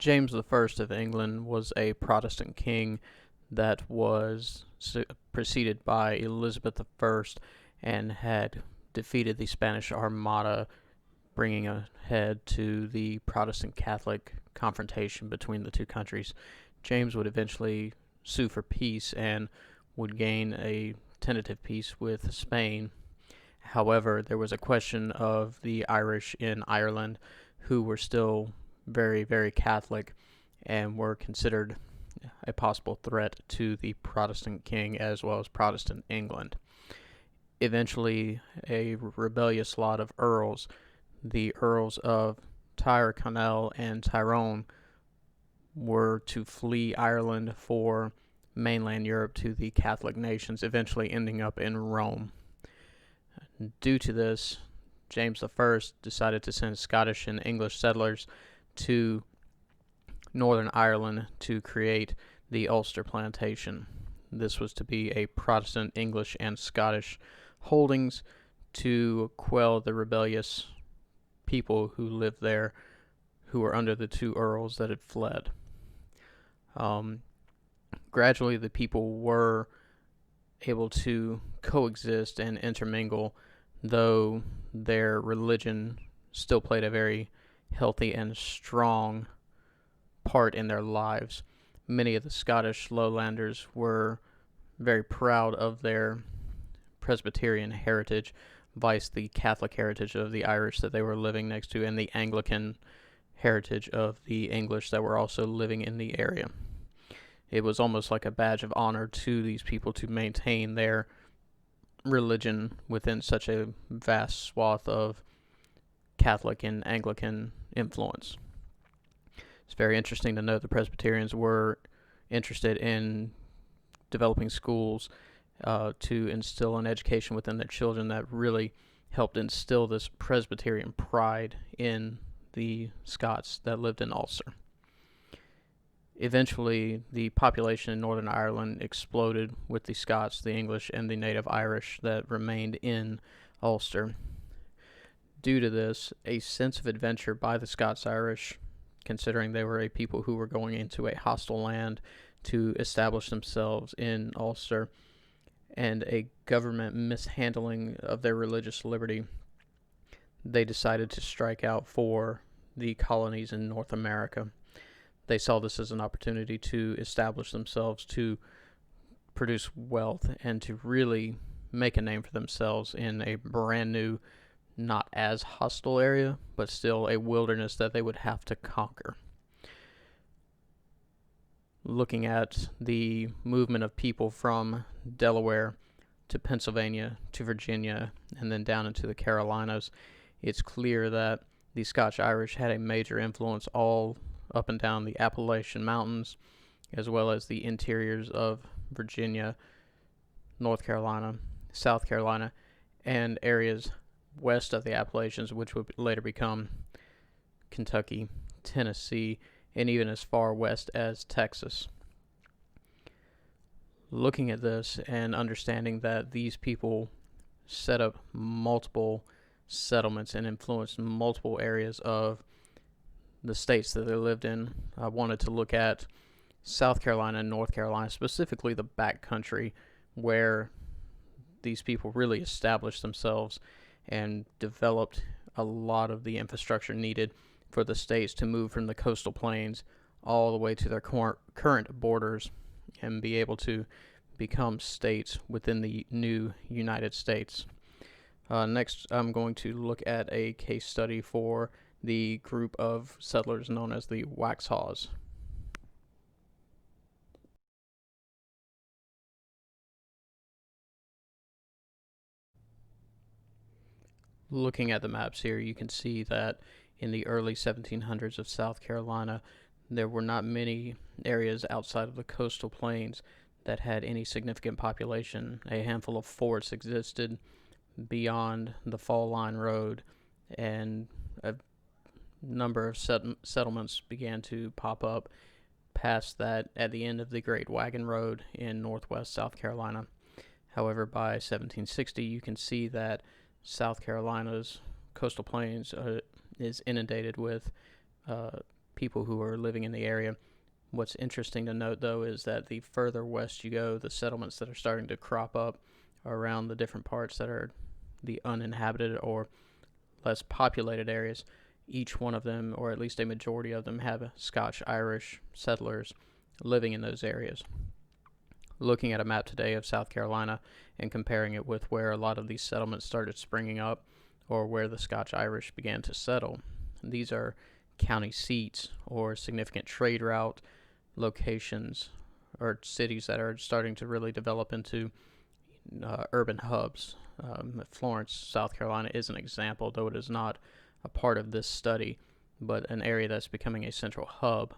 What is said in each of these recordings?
James the First of England was a Protestant king that was preceded by Elizabeth the First and had defeated the Spanish Armada, bringing a head to the Protestant Catholic confrontation between the two countries. James would eventually sue for peace and would gain a tentative peace with Spain. However, there was a question of the Irish in Ireland who were still very, very Catholic and were considered a possible threat to the Protestant king as well as Protestant England. Eventually, a rebellious lot of earls, the Earls of Tyrconnell and Tyrone, were to flee Ireland for mainland Europe to the Catholic nations, eventually ending up in Rome. Due to this, James I decided to send Scottish and English settlers to Northern Ireland to create the Ulster Plantation. This was to be a Protestant, English, and Scottish holdings to quell the rebellious people who lived there, who were under the two earls that had fled. Gradually, the people were able to coexist and intermingle, though their religion still played a very healthy and strong part in their lives. Many of the Scottish lowlanders were very proud of their Presbyterian heritage, vice the Catholic heritage of the Irish that they were living next to, and the Anglican heritage of the English that were also living in the area. It was almost like a badge of honor to these people to maintain their religion within such a vast swath of Catholic and Anglican influence. It's very interesting to note the Presbyterians were interested in developing schools to instill an education within their children that really helped instill this Presbyterian pride in the Scots that lived in Ulster. Eventually, the population in Northern Ireland exploded with the Scots, the English, and the native Irish that remained in Ulster. Due to this, a sense of adventure by the Scots-Irish, considering they were a people who were going into a hostile land to establish themselves in Ulster, and a government mishandling of their religious liberty, they decided to strike out for the colonies in North America. They saw this as an opportunity to establish themselves, to produce wealth, and to really make a name for themselves in a brand new, not as hostile area, but still a wilderness that they would have to conquer. Looking at the movement of people from Delaware to Pennsylvania to Virginia and then down into the Carolinas, it's clear that the Scotch-Irish had a major influence all up and down the Appalachian Mountains, as well as the interiors of Virginia, North Carolina, South Carolina, and areas west of the Appalachians, which would later become Kentucky, Tennessee, and even as far west as Texas. Looking at this and understanding that these people set up multiple settlements and influenced multiple areas of the states that they lived in, I wanted to look at South Carolina and North Carolina, specifically the Backcountry, where these people really established themselves and developed a lot of the infrastructure needed for the states to move from the coastal plains all the way to their current borders and be able to become states within the new United States. Next, I'm going to look at a case study for the group of settlers known as the Waxhaws. Looking at the maps here, you can see that in the early 1700s of South Carolina, there were not many areas outside of the coastal plains that had any significant population. A handful of forts existed beyond the Fall Line Road, and a number of settlements began to pop up past that at the end of the Great Wagon Road in northwest South Carolina. However, by 1760, you can see that South Carolina's coastal plains is inundated with people who are living in the area. What's interesting to note, though, is that the further west you go, the settlements that are starting to crop up around the different parts that are the uninhabited or less populated areas, each one of them, or at least a majority of them, have Scotch-Irish settlers living in those areas. Looking at a map today of South Carolina and comparing it with where a lot of these settlements started springing up, or where the Scotch-Irish began to settle, these are county seats or significant trade route locations or cities that are starting to really develop into urban hubs. Florence, South Carolina is an example, though it is not a part of this study, but an area that's becoming a central hub,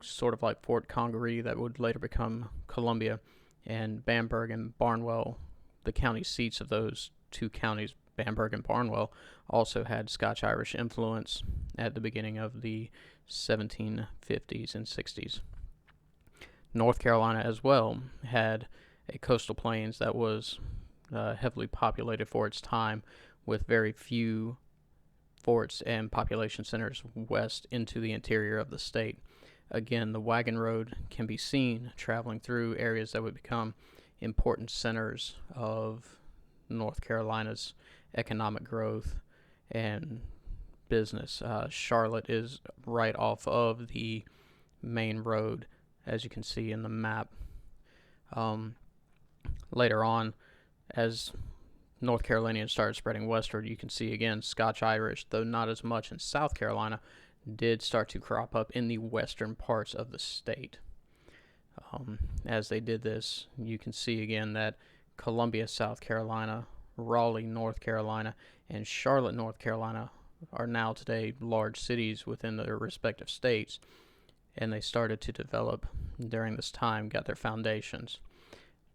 sort of like Fort Congaree that would later become Columbia, and Bamberg and Barnwell, the county seats of those two counties, Bamberg and Barnwell, also had Scotch-Irish influence at the beginning of the 1750s and 60s. North Carolina as well had a coastal plains that was heavily populated for its time, with very few forts and population centers west into the interior of the state. Again, the wagon road can be seen traveling through areas that would become important centers of North Carolina's economic growth and business. Charlotte is right off of the main road, as you can see in the map. Later on, as North Carolinians started spreading westward, you can see again Scotch-Irish, though not as much in South Carolina, did start to crop up in the western parts of the state. As they did this, you can see again that Columbia, South Carolina, Raleigh, North Carolina, and Charlotte, North Carolina are now today large cities within their respective states, and they started to develop during this time, got their foundations.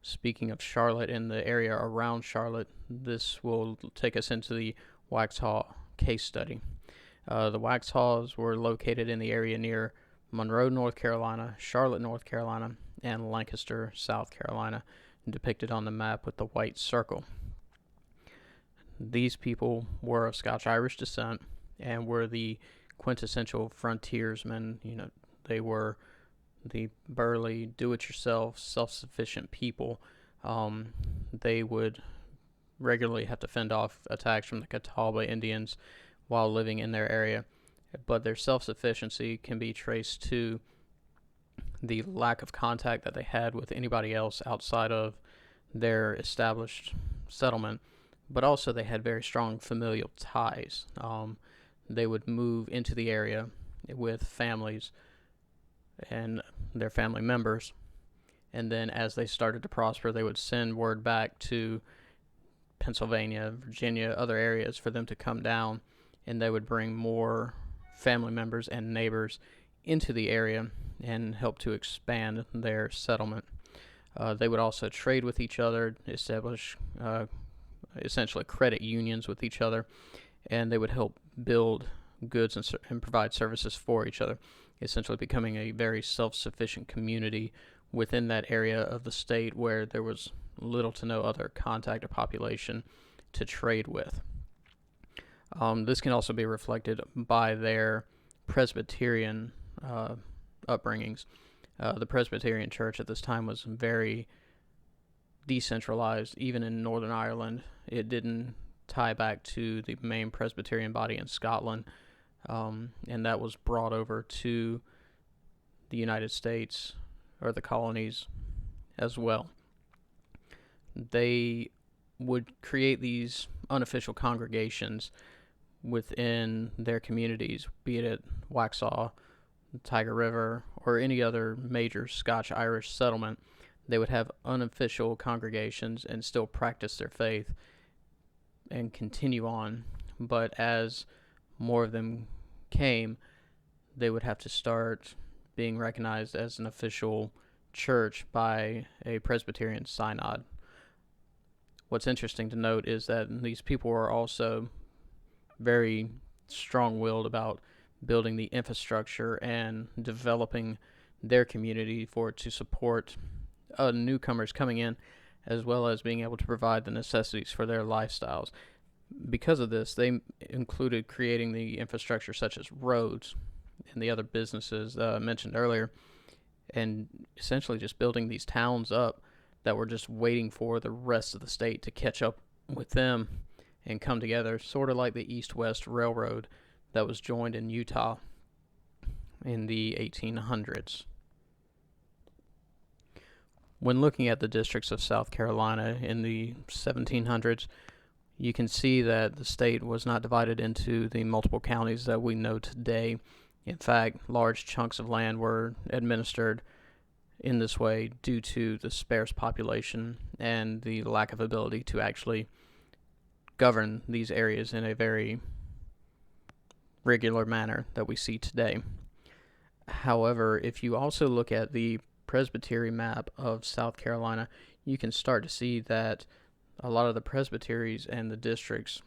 Speaking of Charlotte and the area around Charlotte, this will take us into the Waxhaw case study. The Waxhaws were located in the area near Monroe, North Carolina, Charlotte, North Carolina, and Lancaster, South Carolina, depicted on the map with the white circle. These people were of Scotch-Irish descent and were the quintessential frontiersmen. They were the burly, do-it-yourself, self-sufficient people. They would regularly have to fend off attacks from the Catawba Indians while living in their area, but their self-sufficiency can be traced to the lack of contact that they had with anybody else outside of their established settlement, but also they had very strong familial ties. They would move into the area with families and their family members, and then as they started to prosper, they would send word back to Pennsylvania, Virginia, other areas for them to come down, and they would bring more family members and neighbors into the area and help to expand their settlement. They would also trade with each other, establish essentially credit unions with each other, and they would help build goods and provide services for each other, essentially becoming a very self-sufficient community within that area of the state where there was little to no other contact or population to trade with. This can also be reflected by their Presbyterian upbringings. The Presbyterian Church at this time was very decentralized. Even in Northern Ireland, it didn't tie back to the main Presbyterian body in Scotland, and that was brought over to the United States or the colonies as well. They would create these unofficial congregations within their communities, be it at Waxhaw, Tiger River, or any other major Scotch-Irish settlement. They would have unofficial congregations and still practice their faith and continue on. But as more of them came, they would have to start being recognized as an official church by a Presbyterian synod. What's interesting to note is that these people were also very strong-willed about building the infrastructure and developing their community for it to support newcomers coming in, as well as being able to provide the necessities for their lifestyles. Because of this, they included creating the infrastructure such as roads, and the other businesses mentioned earlier, and essentially just building these towns up that were just waiting for the rest of the state to catch up with them and come together, sort of like the East-West Railroad that was joined in Utah in the 1800s. When looking at the districts of South Carolina in the 1700s, you can see that the state was not divided into the multiple counties that we know today. In fact, large chunks of land were administered in this way due to the sparse population and the lack of ability to actually govern these areas in a very regular manner that we see today. However, if you also look at the presbytery map of South Carolina, you can start to see that a lot of the presbyteries and the districts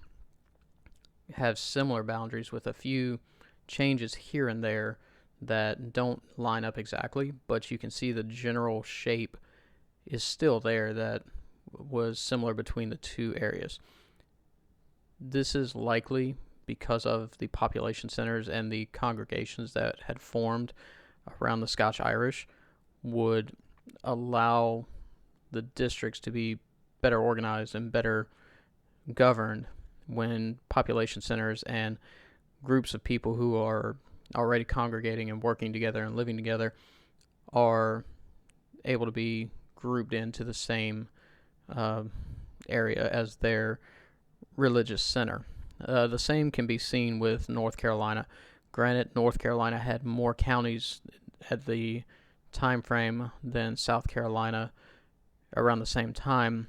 have similar boundaries with a few changes here and there that don't line up exactly, but you can see the general shape is still there that was similar between the two areas. This is likely because of the population centers and the congregations that had formed around the Scotch-Irish would allow the districts to be better organized and better governed when population centers and groups of people who are already congregating and working together and living together are able to be grouped into the same area as their religious center. The same can be seen with North Carolina. Granted, North Carolina had more counties at the time frame than South Carolina around the same time,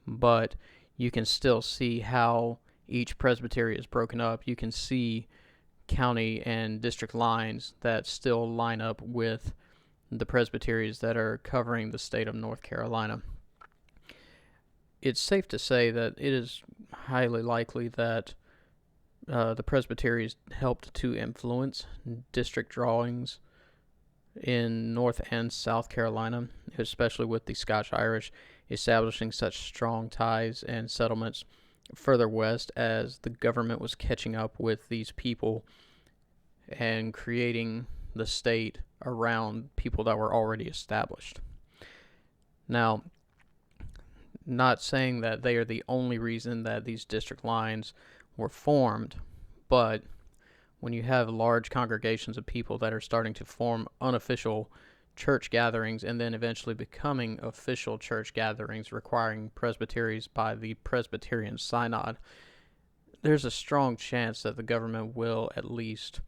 but you can still see how each presbytery is broken up. You can see county and district lines that still line up with the presbyteries that are covering the state of North Carolina. It's safe to say that it is highly likely that the presbyteries helped to influence district drawings in North and South Carolina, especially with the Scotch-Irish establishing such strong ties and settlements further west as the government was catching up with these people and creating the state around people that were already established. Now, not saying that they are the only reason that these district lines were formed, but when you have large congregations of people that are starting to form unofficial church gatherings and then eventually becoming official church gatherings requiring presbyteries by the Presbyterian Synod, there's a strong chance that the government will at least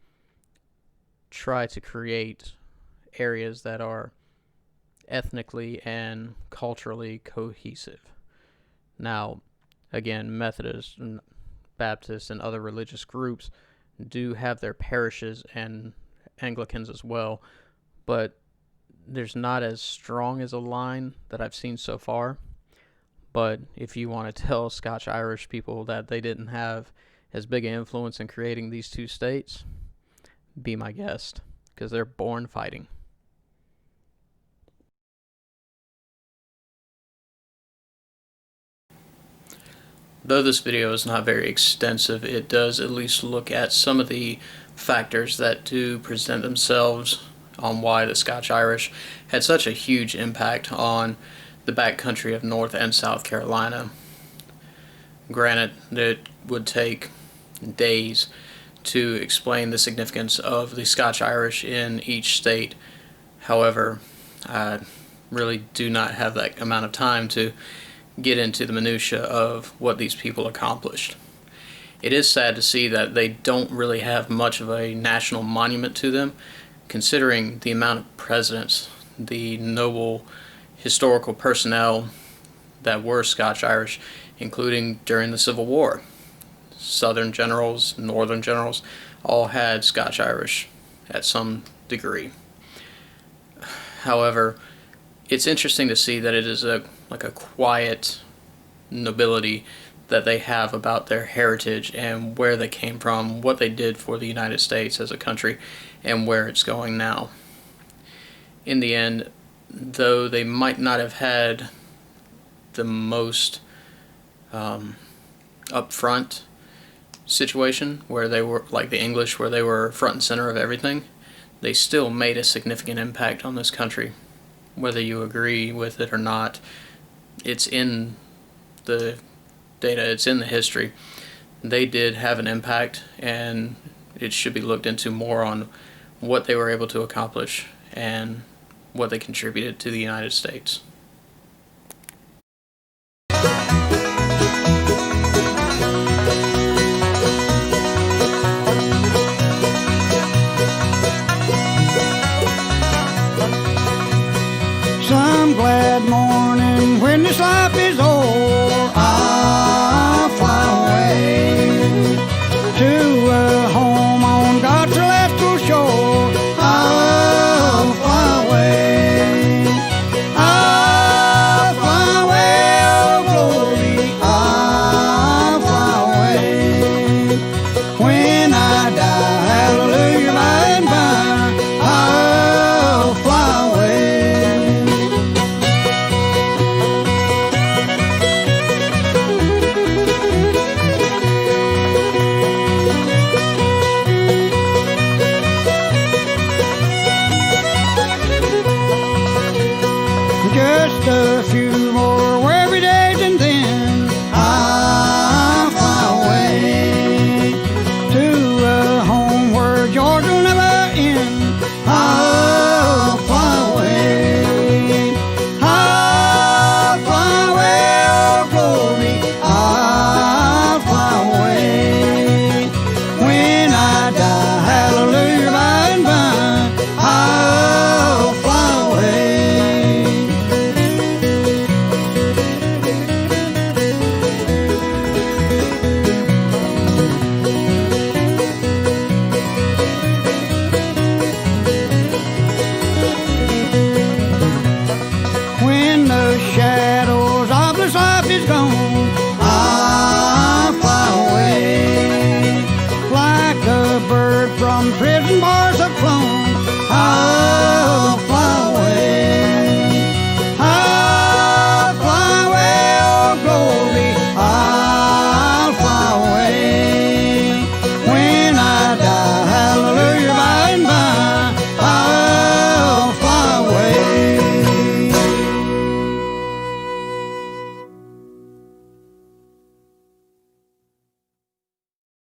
try to create areas that are ethnically and culturally cohesive. Now, again, Methodists and Baptists and other religious groups do have their parishes, and Anglicans as well, but there's not as strong as a line that I've seen so far. But if you want to tell Scotch-Irish people that they didn't have as big an influence in creating these two states, be my guest, because they're born fighting. Though this video is not very extensive, it does at least look at some of the factors that do present themselves on why the Scotch-Irish had such a huge impact on the backcountry of North and South Carolina. Granted, it would take days to explain the significance of the Scotch-Irish in each state. However, I really do not have that amount of time to get into the minutia of what these people accomplished. It is sad to see that they don't really have much of a national monument to them, considering the amount of presidents, the noble historical personnel that were Scotch-Irish, including during the Civil War. Southern generals, Northern generals, all had Scotch-Irish at some degree. However, it's interesting to see that it is a quiet nobility that they have about their heritage and where they came from, what they did for the United States as a country, and where it's going now. In the end, though they might not have had the most upfront situation where they were like the English, where they were front and center of everything, they still made a significant impact on this country. Whether you agree with it or not, it's in the data, it's in the history. They did have an impact, and it should be looked into more on what they were able to accomplish and what they contributed to the United States. Some glad morning when this life is o'er, I'll fly away to a home on God's celestial shore. I'll fly away. I'll fly away, oh glory. I'll fly away. When I die, hallelujah, by and by, I'll fly away. Just a few more